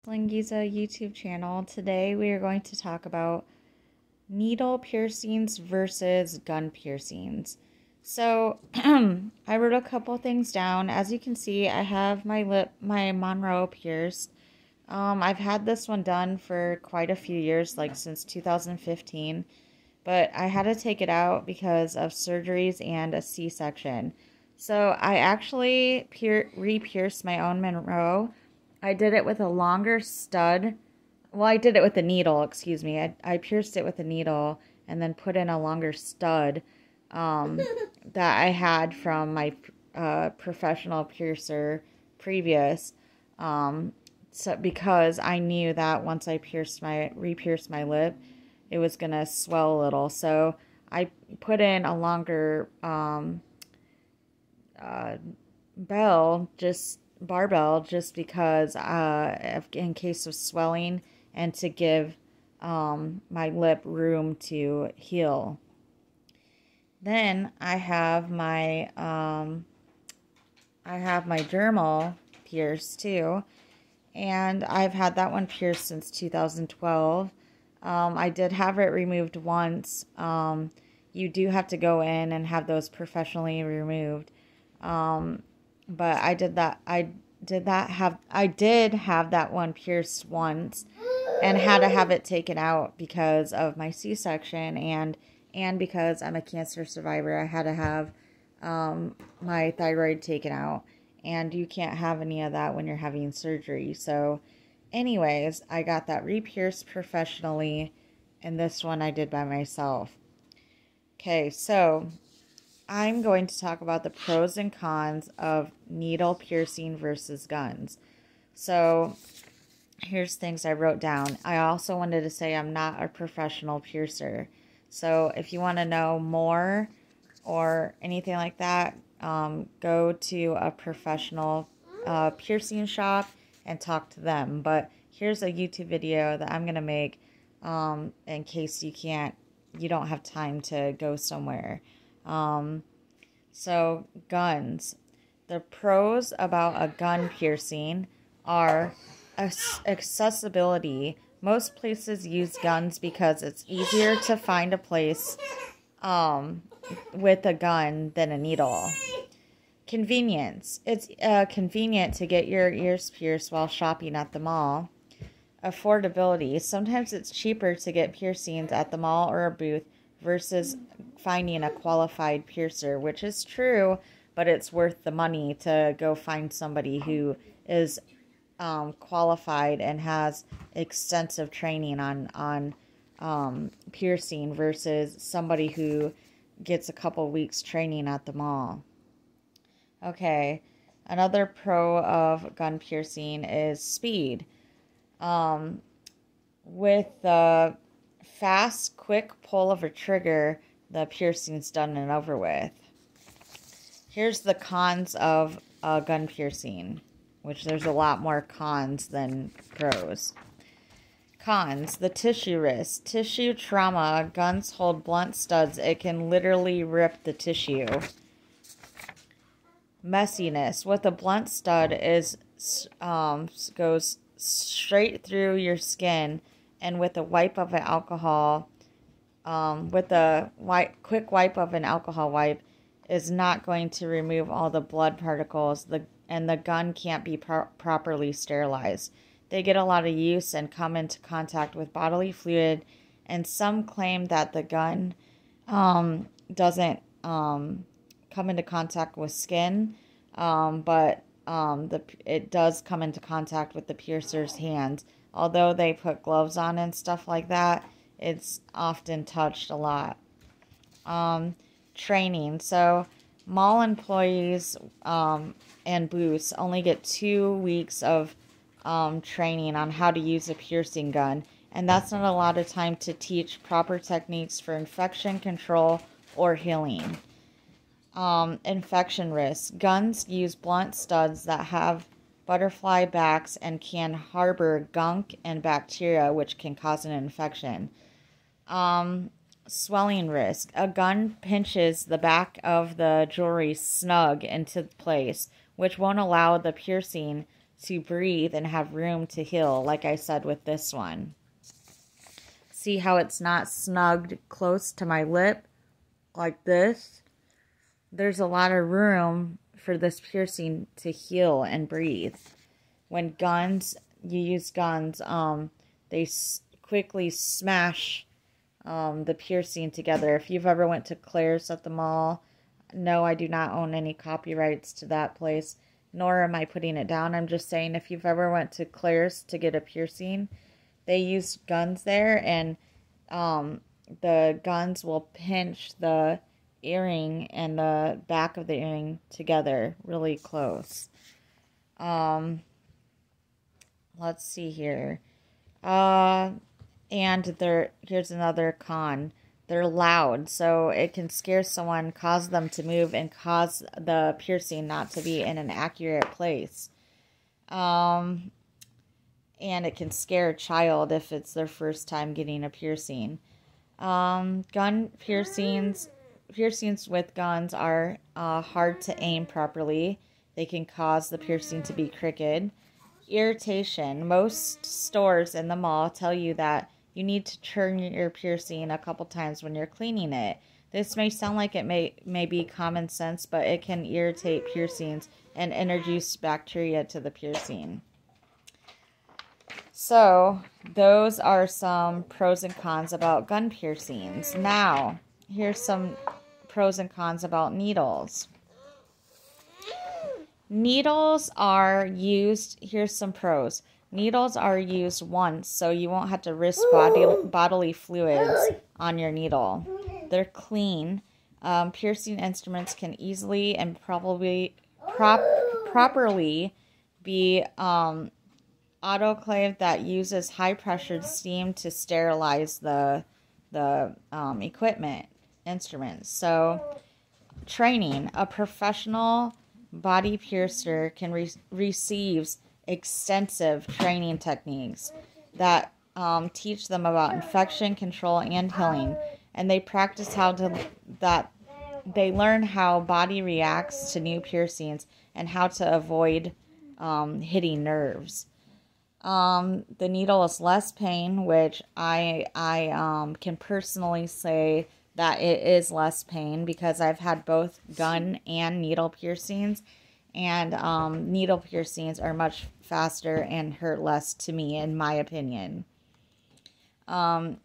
Lingiza YouTube channel. Today we are going to talk about needle piercings versus gun piercings. So I wrote a couple things down. As you can see, I have my Monroe pierced. I've had this one done for quite a few years, like since 2015, but I had to take it out because of surgeries and a C-section. So I actually re-pierced my own Monroe. I did it with a longer stud. Well, I did it with a needle, excuse me. I pierced it with a needle and then put in a longer stud that I had from my professional piercer previous. So because I knew that once I re-pierced my lip, it was going to swell a little. So I put in a longer barbell just because in case of swelling and to give my lip room to heal. Then I have my dermal pierced too, and I've had that one pierced since 2012. I did have it removed once. You do have to go in and have those professionally removed. But I did have that one pierced once and had to have it taken out because of my C-section and because I'm a cancer survivor. I had to have my thyroid taken out, and you can't have any of that when you're having surgery. So anyways, I got that re-pierced professionally, and this one I did by myself. Okay, so I'm going to talk about the pros and cons of needle piercing versus guns. So here's things I wrote down. I also wanted to say I'm not a professional piercer. So if you want to know more or anything like that, go to a professional piercing shop and talk to them. But here's a YouTube video that I'm going to make in case you don't have time to go somewhere. So guns. The pros about a gun piercing are accessibility. Most places use guns because it's easier to find a place with a gun than a needle. Convenience. It's convenient to get your ears pierced while shopping at the mall. Affordability. Sometimes it's cheaper to get piercings at the mall or a booth versus finding a qualified piercer, which is true, but it's worth the money to go find somebody who is qualified and has extensive training on piercing versus somebody who gets a couple weeks training at the mall. Okay, another pro of gun piercing is speed. With the fast, quick pull of a trigger, the piercing's done and over with. Here's the cons of a gun piercing, which there's a lot more cons than pros. Cons, the tissue risk. Tissue trauma. Guns hold blunt studs. It can literally rip the tissue. Messiness. With a blunt stud goes straight through your skin, and with a wipe of an alcohol, quick wipe of an alcohol wipe is not going to remove all the blood particles, and the gun can't be properly sterilized. They get a lot of use and come into contact with bodily fluid, and some claim that the gun doesn't come into contact with skin, but it does come into contact with the piercer's hands. Although they put gloves on and stuff like that, it's often touched a lot. Training. So mall employees and booths only get 2 weeks of training on how to use a piercing gun, and that's not a lot of time to teach proper techniques for infection control or healing. Infection risk. Guns use blunt studs that have butterfly backs and can harbor gunk and bacteria, which can cause an infection. Swelling risk. A gun pinches the back of the jewelry snug into place, which won't allow the piercing to breathe and have room to heal, like I said with this one. See how it's not snugged close to my lip like this? There's a lot of room for this piercing to heal and breathe. When you use guns, they quickly smash the piercing together. If you've ever went to Claire's at the mall, no, I do not own any copyrights to that place, nor am I putting it down. I'm just saying, if you've ever went to Claire's to get a piercing, they use guns there, and the guns will pinch the earring and the back of the earring together really close. Let's see here. And here's another con. They're loud, so it can scare someone, cause them to move, and cause the piercing not to be in an accurate place. And it can scare a child if it's their first time getting a piercing. Gun piercings with guns are hard to aim properly. They can cause the piercing to be crooked. Irritation. Most stores in the mall tell you that you need to turn your piercing a couple times when you're cleaning it. This may sound like it may be common sense, but it can irritate piercings and introduce bacteria to the piercing. So, those are some pros and cons about gun piercings. Now, here's some pros and cons about needles. Needles are used, here's some pros. Needles are used once, so you won't have to risk bodily fluids on your needle. They're clean. Piercing instruments can easily and properly be autoclaved, that uses high-pressured steam to sterilize the equipment, instruments. So, training. A professional body piercer can receives extensive training techniques that teach them about infection control and healing, and they practice they learn how body reacts to new piercings and how to avoid hitting nerves. The needle is less pain, which I can personally say that it is less pain because I've had both gun and needle piercings, and needle piercings are much faster and hurt less to me, in my opinion.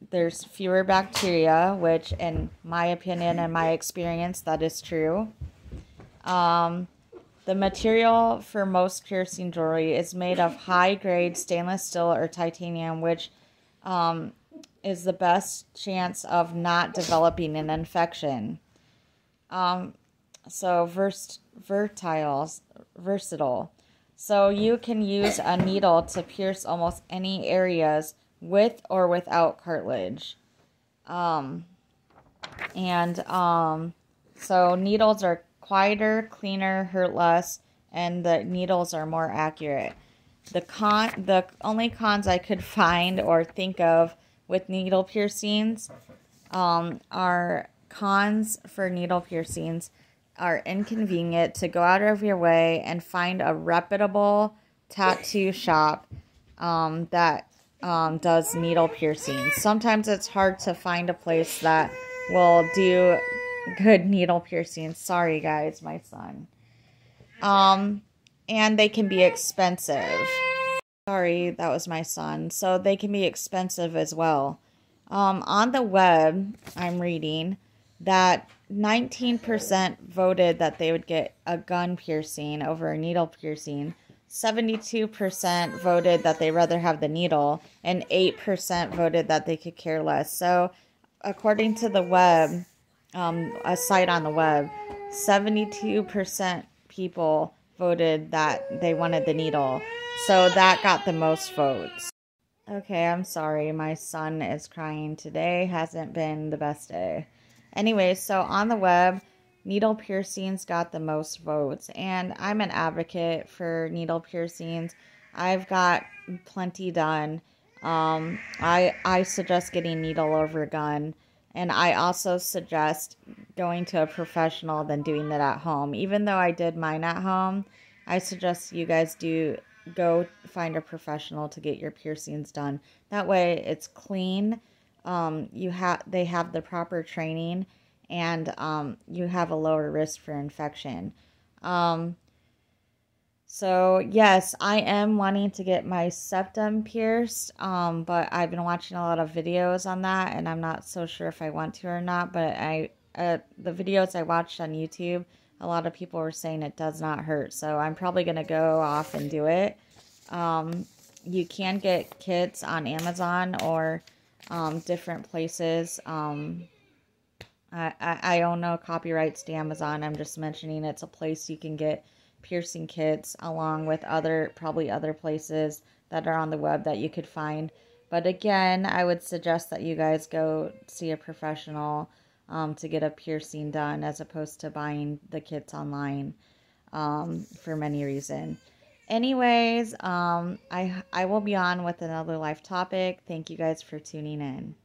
There's fewer bacteria, which in my opinion and my experience, that is true. The material for most piercing jewelry is made of high-grade stainless steel or titanium, which is the best chance of not developing an infection. So versatile. So you can use a needle to pierce almost any areas with or without cartilage. So needles are quieter, cleaner, hurt less, and the needles are more accurate. The only cons I could find or think of with needle piercings are cons for needle piercings are inconvenient to go out of your way and find a reputable tattoo shop that does needle piercings. Sometimes it's hard to find a place that will do good needle piercings. Sorry guys, my son. And they can be expensive. Sorry, that was my son. So they can be expensive as well. On the web, I'm reading that 19% voted that they would get a gun piercing over a needle piercing. 72% voted that they'd rather have the needle, and 8% voted that they could care less. So, according to the web, a site on the web, 72% people voted that they wanted the needle. So that got the most votes. Okay, I'm sorry. My son is crying today. Hasn't been the best day. Anyway, so on the web, needle piercings got the most votes. And I'm an advocate for needle piercings. I've got plenty done. I suggest getting needle over gun. And I also suggest going to a professional than doing it at home. Even though I did mine at home, I suggest you guys do go find a professional to get your piercings done. That way it's clean. They have the proper training, and you have a lower risk for infection. So yes, I am wanting to get my septum pierced, but I've been watching a lot of videos on that, and I'm not so sure if I want to or not. But the videos I watched on YouTube, a lot of people were saying it does not hurt, so I'm probably gonna go off and do it. You can get kits on Amazon or different places. I own no copyrights to Amazon. I'm just mentioning it's a place you can get piercing kits, along with probably other places that are on the web that you could find. But again, I would suggest that you guys go see a professional to get a piercing done, as opposed to buying the kits online for many reasons. Anyways, I will be on with another life topic. Thank you guys for tuning in.